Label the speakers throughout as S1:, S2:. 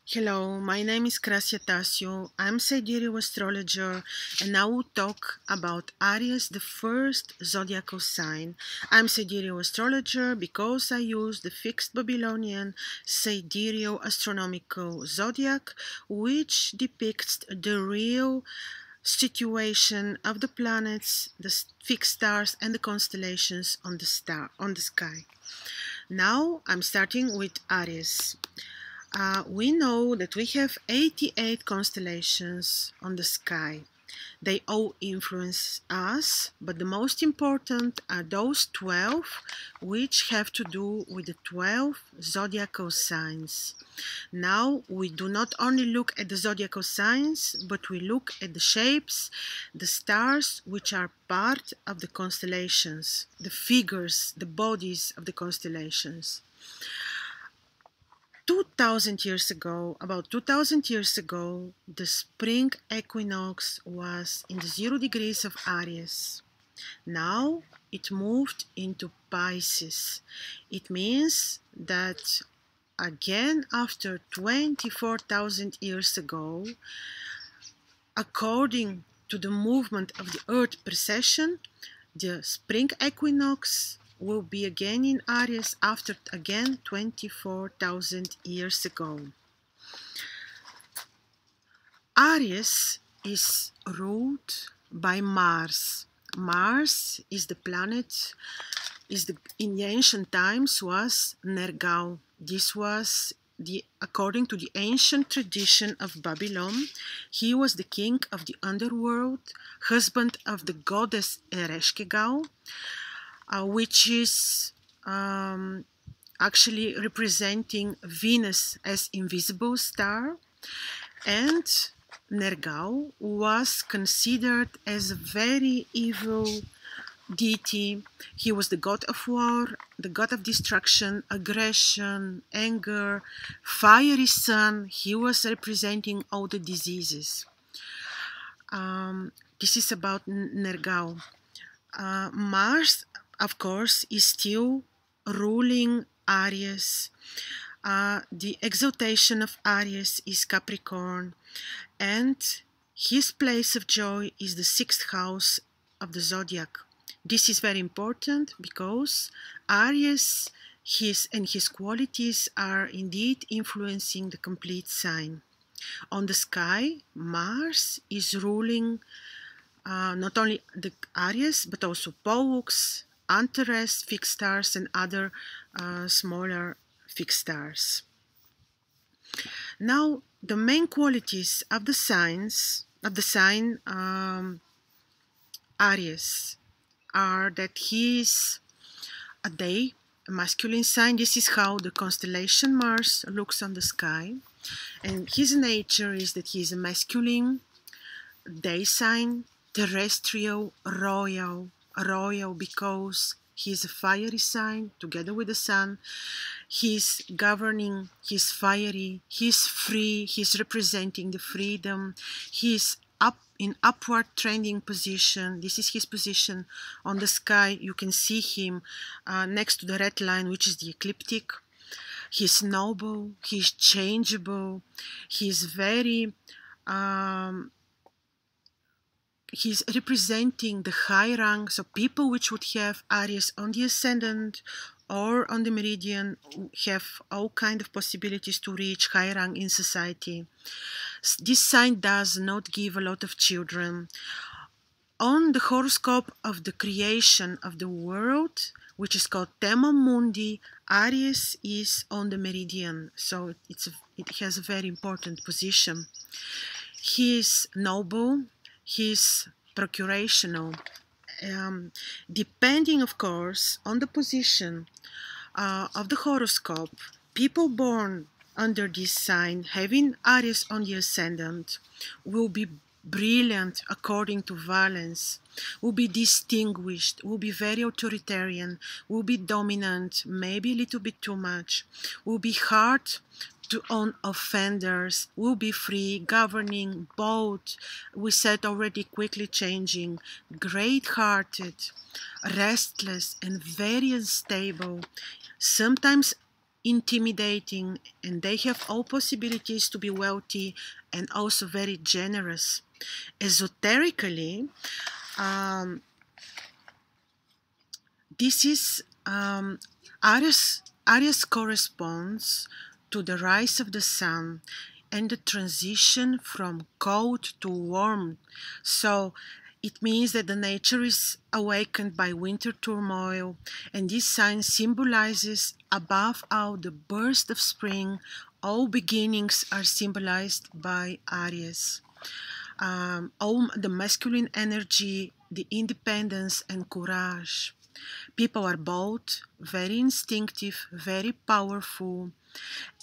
S1: Hello, my name is Krasi. I'm Zodiacal Astrologer, and I will talk about Aries, the first zodiacal sign. I'm Zodiacal Astrologer because I use the fixed Babylonian sidereal astronomical zodiac, which depicts the real situation of the planets, the fixed stars, and the constellations on the sky. Now I'm starting with Aries. We know that we have 88 constellations on the sky. They all influence us, but the most important are those 12 which have to do with the 12 zodiacal signs. Now, we do not only look at the zodiacal signs, but we look at the shapes, the stars which are part of the constellations, the figures, the bodies of the constellations. 2000 years ago, the spring equinox was in the 0 degrees of Aries. Now it moved into Pisces. It means that again, after 24,000 years ago, according to the movement of the Earth precession, the spring equinox will be again in Aries after again 24,000 years ago. Aries is ruled by Mars. Mars is the planet, in the ancient times was Nergal. This was according to the ancient tradition of Babylon. He was the king of the underworld, husband of the goddess Ereshkigal, which is actually representing Venus as invisible star, and Nergal was considered as a very evil deity. He was the god of war, the god of destruction, aggression, anger, fiery sun. He was representing all the diseases. This is about Nergal. Mars, of course, is still ruling Aries. The exaltation of Aries is Capricorn, and his place of joy is the 6th house of the zodiac. This is very important because Aries, his qualities are indeed influencing the complete sign. On the sky, Mars is ruling not only the Aries, but also Pollux, Antares, fixed stars, and other smaller fixed stars. Now, the main qualities of the sign Aries are that he is a masculine sign. This is how the constellation Mars looks on the sky. And his nature is that he is a masculine day sign, terrestrial, royal because he is a fiery sign together with the sun. He's governing, he's fiery, he's free, he's representing the freedom, he's up in upward trending position. This is his position on the sky. You can see him next to the red line, which is the ecliptic. He's noble, he's changeable, he's very he's representing the high rank, so people which would have Aries on the ascendant or on the meridian have all kind of possibilities to reach high rank in society. This sign does not give a lot of children. On the horoscope of the creation of the world, which is called Tema Mundi, Aries is on the meridian, so it has a very important position. He is noble, he is procurational. Depending, of course, on the position of the horoscope, people born under this sign, having Aries on the ascendant, will be brilliant according to Valence, will be distinguished, will be very authoritarian, will be dominant, maybe a little bit too much, will be hard on offenders, will be free, governing, bold, we said already, quickly changing, great-hearted, restless, and very unstable, sometimes intimidating, and they have all possibilities to be wealthy and also very generous. Esoterically, this is Aries corresponds to the rise of the sun and the transition from cold to warm. So it means that the nature is awakened by winter turmoil, and this sign symbolizes above all the burst of spring. All beginnings are symbolized by Aries. All the masculine energy, the independence and courage. People are bold, very instinctive, very powerful,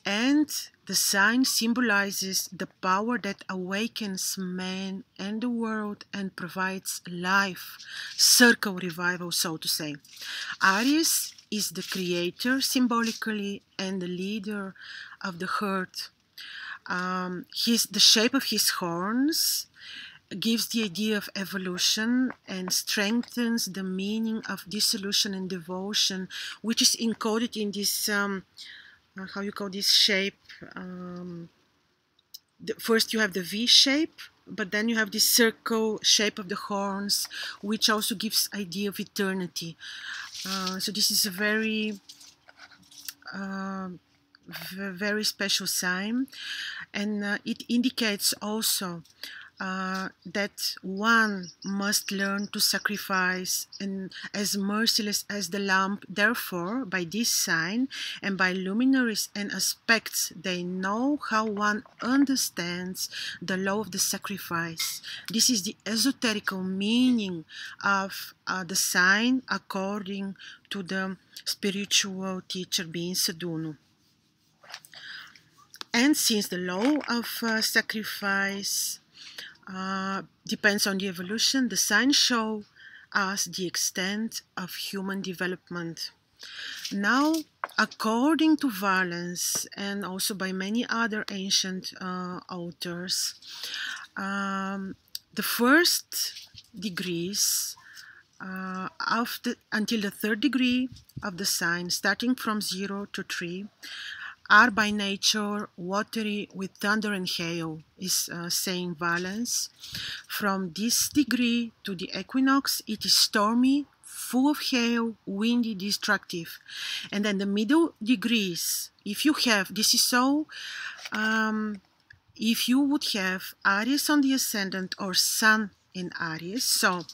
S1: and the sign symbolizes the power that awakens man and the world and provides life, circle revival, so to say. Aries is the creator symbolically and the leader of the herd. The shape of his horns gives the idea of evolution and strengthens the meaning of dissolution and devotion, which is encoded in this, how you call this shape? First you have the V shape, but then you have this circle shape of the horns, which also gives idea of eternity. So this is a very very special sign, and it indicates also that one must learn to sacrifice and as merciless as the lamb. Therefore, by this sign and by luminaries and aspects, they know how one understands the law of the sacrifice. This is the esoterical meaning of the sign according to the spiritual teacher being Sadhguru. And since the law of sacrifice depends on the evolution, the signs show us the extent of human development. Now, according to Valens and also by many other ancient authors, the first degrees until the third degree of the sign, starting from 0 to 3, are by nature watery with thunder and hail, is saying Valens. From this degree to the equinox, it is stormy, full of hail, windy, destructive. And then the middle degrees, if you have, this is so, if you would have Aries on the ascendant or Sun in Aries, so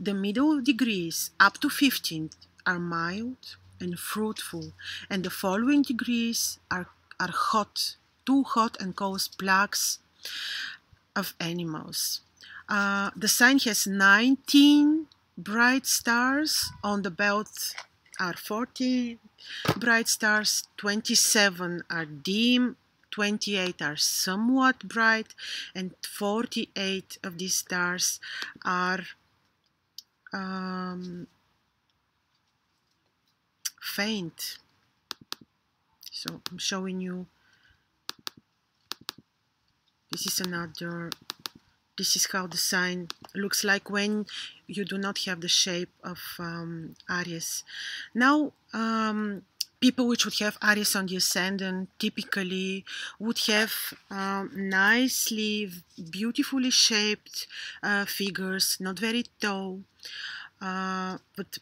S1: the middle degrees up to 15 are mild and fruitful, and the following degrees are hot, too hot, and cause plagues of animals. The sign has 19 bright stars. On the belt are 40 bright stars, 27 are dim, 28 are somewhat bright, and 48 of these stars are faint. So I'm showing you, this is how the sign looks like when you do not have the shape of Aries. Now, people which would have Aries on the ascendant typically would have nicely, beautifully shaped figures, not very tall, but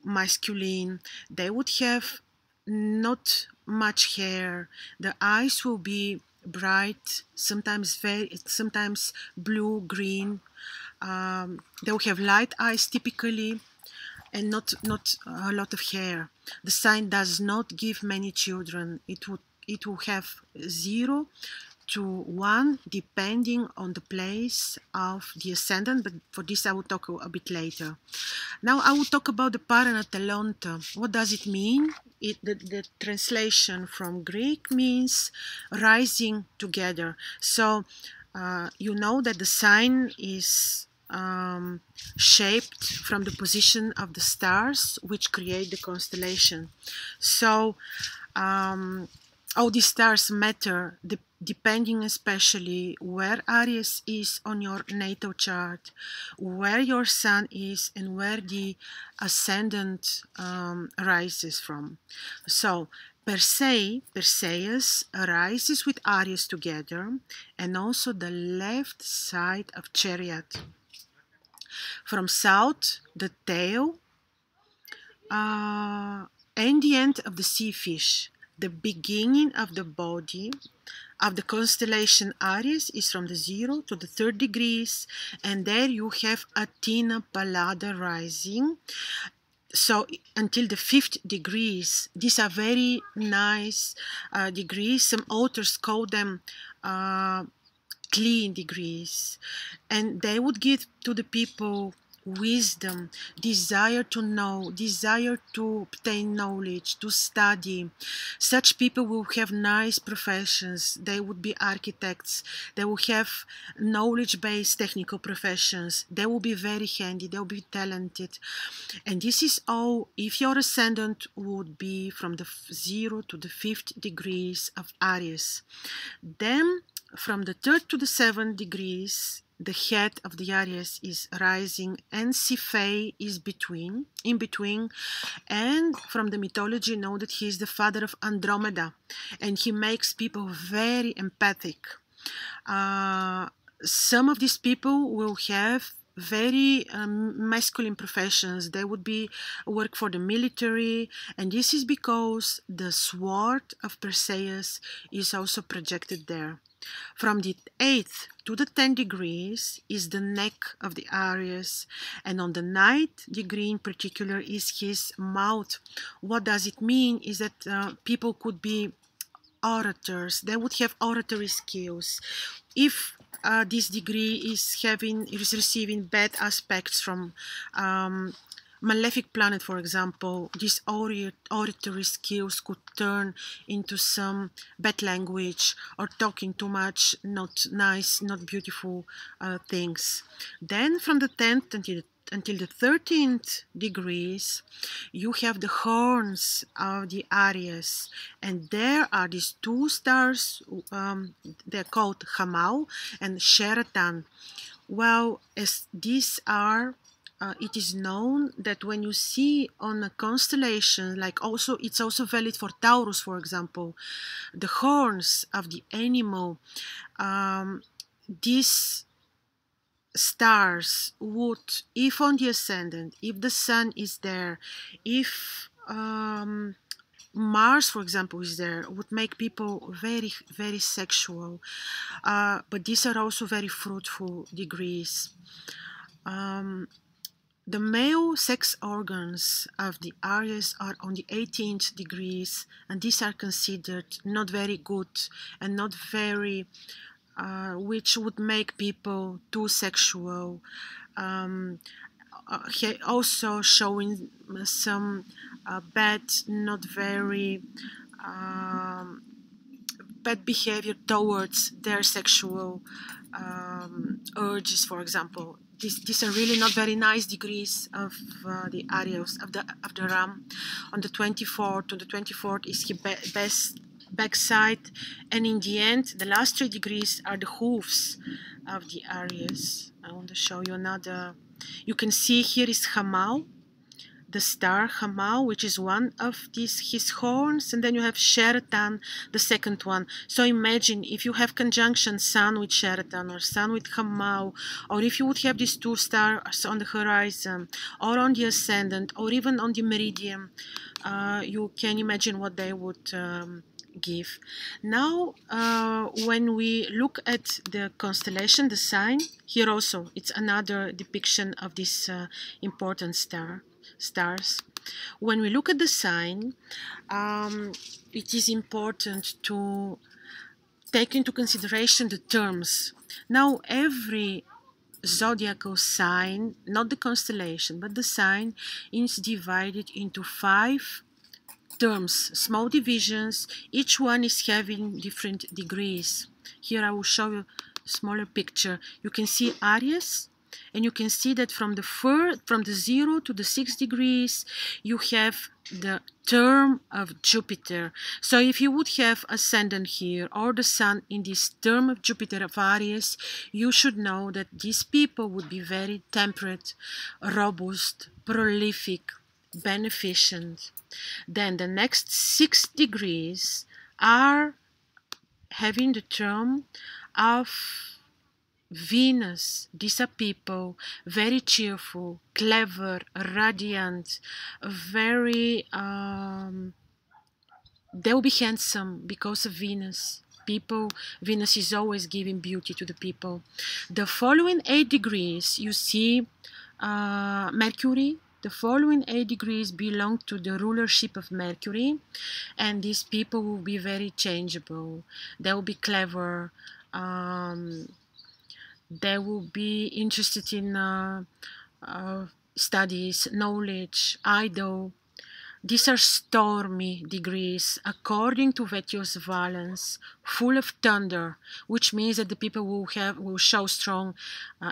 S1: masculine. They would have not much hair. The eyes will be bright, sometimes blue, green. They will have light eyes typically, and not a lot of hair. The sign does not give many children. It will have 0 to 1 depending on the place of the ascendant, but for this I will talk a bit later. Now I will talk about the Paranatelonta. What does it mean? The translation from Greek means rising together. So you know that the sign is shaped from the position of the stars which create the constellation. So all these stars matter depending especially where Aries is on your natal chart, where your sun is, and where the ascendant rises from. So Perseus arises with Aries together, and also the left side of Chariot. From south, the tail, and the end of the sea fish. The beginning of the body of the constellation Aries is from the 0 to the 3rd degrees, and there you have Athena Pallada rising. So until the 5th degrees, these are very nice degrees. Some authors call them clean degrees, and they would give to the people wisdom, desire to know, desire to obtain knowledge, to study. Such people will have nice professions. They would be architects. They will have knowledge-based technical professions. They will be very handy. They will be talented. And this is all if your ascendant would be from the 0 to the 5th degrees of Aries. Then from the 3rd to the 7th degrees, the head of the Aries is rising, and Cepheid is in between. And from the mythology, know that he is the father of Andromeda, and he makes people very empathic. Some of these people will have very masculine professions. They would be work for the military, and this is because the sword of Perseus is also projected there. From the 8th to the 10th degrees is the neck of the Aries, and on the 9th degree in particular is his mouth. What does it mean is that people could be orators. They would have oratory skills. If this degree is receiving bad aspects from malefic planet, for example, these oratory skills could turn into some bad language or talking too much, not nice, not beautiful things. Then from the 10th until the 13th degrees, you have the horns of the Aries, and there are these two stars. They're called Hamau and Sheratan. Well, as these are it is known that when you see on a constellation, like it's also valid for Taurus, for example, the horns of the animal, these stars would, if on the ascendant, if the sun is there, if Mars, for example, is there, would make people very, very sexual. But these are also very fruitful degrees. The male sex organs of the Aries are on the 18th degrees, and these are considered not very good and not very, which would make people too sexual. Also showing some bad, not very bad behavior towards their sexual urges, for example. These are really not very nice degrees of the Aries, of the Ram. On the 24th, is his best backside, and in the end, the last 3 degrees are the hooves of the Aries. I want to show you another. You can see here is Hamau, the star Hamau, which is one of his horns, and then you have Sheratan, the second one. So imagine if you have conjunction Sun with Sheratan or Sun with Hamau, or if you would have these 2 stars on the horizon or on the ascendant or even on the meridian, you can imagine what they would give. Now, when we look at the constellation, the sign, here also it's another depiction of this important stars. When we look at the sign, it is important to take into consideration the terms. Now, every zodiacal sign, not the constellation, but the sign, is divided into 5 terms, small divisions. Each one is having different degrees. Here I will show you a smaller picture. You can see Aries, and you can see that from the 0 to the 6 degrees, you have the term of Jupiter. So if you would have ascendant here or the sun in this term of Jupiter of Aries, you should know that these people would be very temperate, robust, prolific. beneficent. Then the next 6 degrees are having the term of Venus. These are people very cheerful, clever, radiant, very they'll be handsome because of Venus. Venus is always giving beauty to the people. The following 8 degrees, you see Mercury. The following 8 degrees belong to the rulership of Mercury, and these people will be very changeable. They will be clever. They will be interested in studies, knowledge, idle. These are stormy degrees, according to Vettius Valens, full of thunder, which means that the people will show strong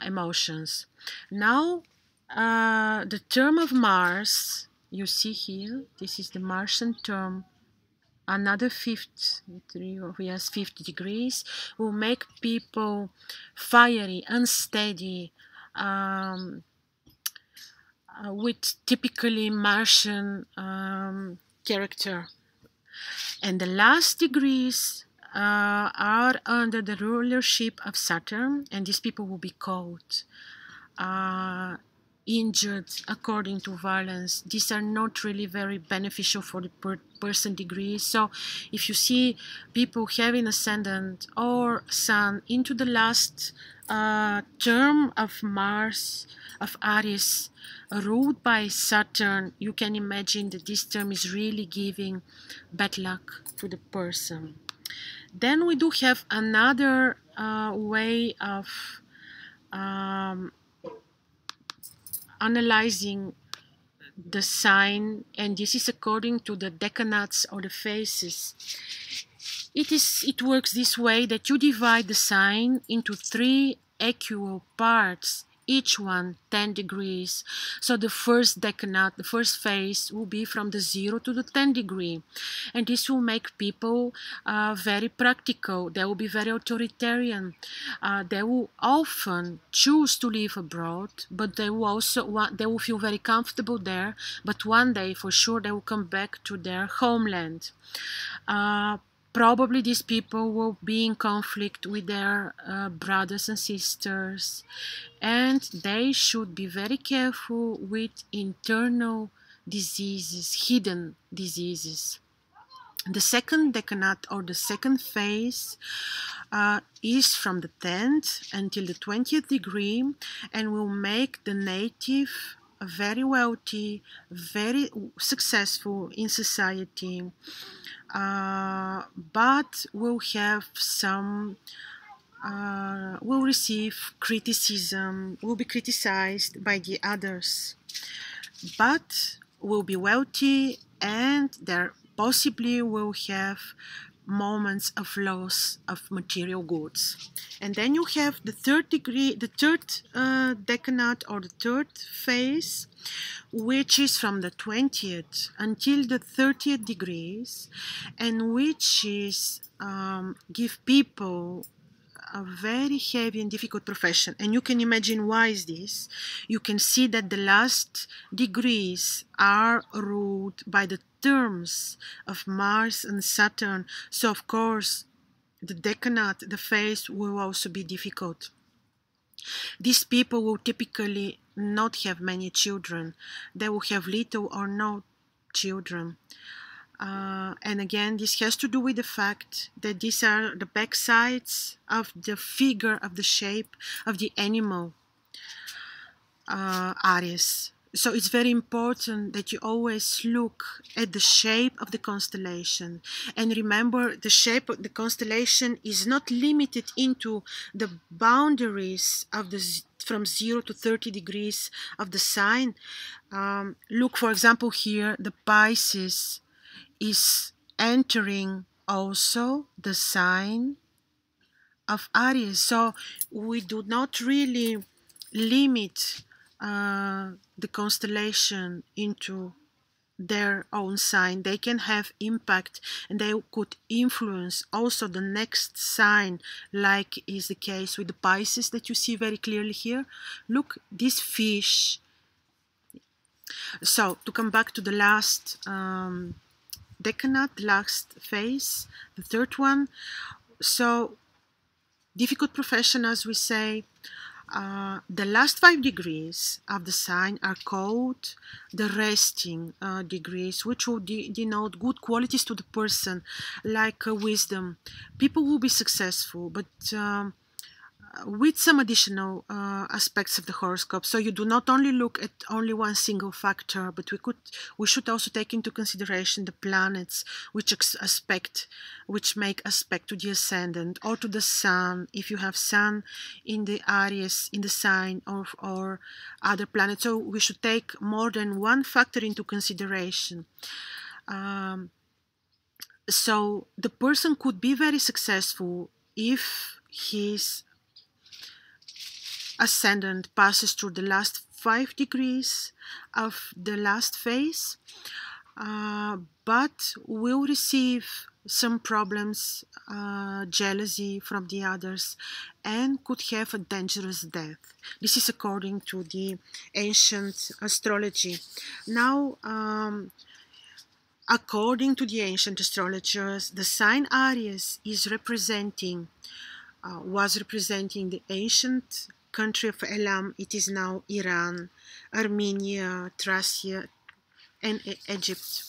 S1: emotions. Now, the term of Mars, you see here, this is the Martian term, another 50 degrees, will make people fiery, unsteady, with typically Martian character. And the last degrees are under the rulership of Saturn, and these people will be cold, injured, according to Valens. These are not really very beneficial for the person degree. So if you see people having ascendant or sun into the last term of Mars, of Aries, ruled by Saturn, you can imagine that this term is really giving bad luck to the person. Then we do have another way of analyzing the sign, and this is according to the decanates or the phases. It works this way, that you divide the sign into 3 equal parts, each one 10 degrees. So the first decanate, the first phase, will be from the 0 to the 10 degree. And this will make people very practical. They will be very authoritarian. They will often choose to live abroad, but they will feel very comfortable there. But one day, for sure, they will come back to their homeland. Probably these people will be in conflict with their brothers and sisters, and they should be very careful with internal diseases, hidden diseases. The second decanate, or the second phase, is from the 10th until the 20th degree, and will make the native very wealthy, very successful in society, but will have some, will receive criticism, will be criticized by the others, but will be wealthy, and there possibly will have moments of loss of material goods. And then you have the third degree, the third decanate, or the third phase, which is from the 20th until the 30th degrees, and which is give people a very heavy and difficult profession. And you can imagine why is this. You can see that the last degrees are ruled by the terms of Mars and Saturn. So of course the decanate, the phase, will also be difficult. These people will typically not have many children. They will have little or no children. And again, this has to do with the fact that these are the backsides of the figure, of the shape of the animal Aries. So it's very important that you always look at the shape of the constellation. And remember, the shape of the constellation is not limited into the boundaries of the from 0 to 30 degrees of the sign. Look, for example, here, the Pisces is entering also the sign of Aries. So we do not really limit the constellation into their own sign. They can have impact, and they could influence also the next sign, like is the case with the Pisces that you see very clearly here. Look, this fish, So to come back to the last decanate, last phase, the third one. So difficult profession, as we say, the last 5 degrees of the sign are called the resting degrees, which will denote good qualities to the person, like wisdom. People will be successful, but with some additional aspects of the horoscope. So you do not only look at only one single factor, but we should also take into consideration the planets which make aspect to the ascendant or to the sun, if you have sun in the Aries, in the sign, or other planets. So we should take more than one factor into consideration. So the person could be very successful if his ascendant passes through the last 5 degrees of the last phase, but will receive some problems, jealousy from the others, and could have a dangerous death. This is according to the ancient astrology. Now, according to the ancient astrologers, the sign Aries is was representing the ancient country of Elam. It is now Iran, Armenia, Thracia, and Egypt.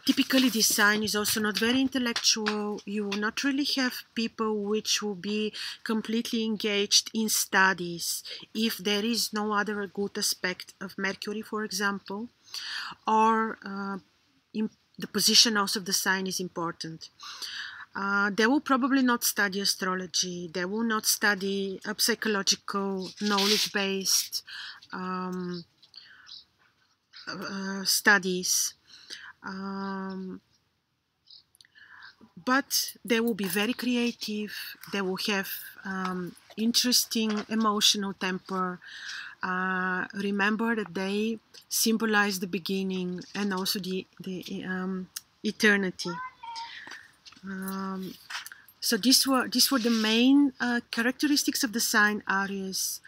S1: Typically, this sign is also not very intellectual. You will not really have people which will be completely engaged in studies if there is no other good aspect of Mercury, for example, or the position also of the sign is important. They will probably not study astrology. They will not study psychological, knowledge-based studies. But they will be very creative. They will have interesting emotional temper. Remember that they symbolize the beginning and also the eternity. So these were the main characteristics of the sign Aries.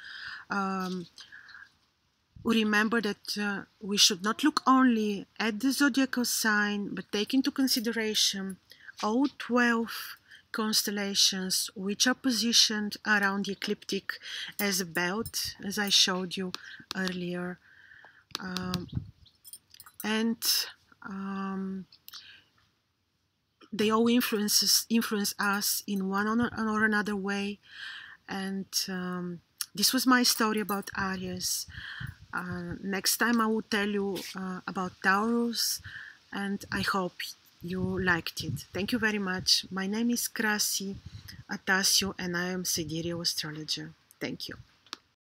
S1: Remember that we should not look only at the zodiacal sign, but take into consideration all 12 constellations which are positioned around the ecliptic as a belt, as I showed you earlier. They all influence us in one or another way. And this was my story about Aries. Next time I will tell you about Taurus, and I hope you liked it. Thank you very much. My name is Krasi Atasio, and I am Sidereal Astrologer. Thank you.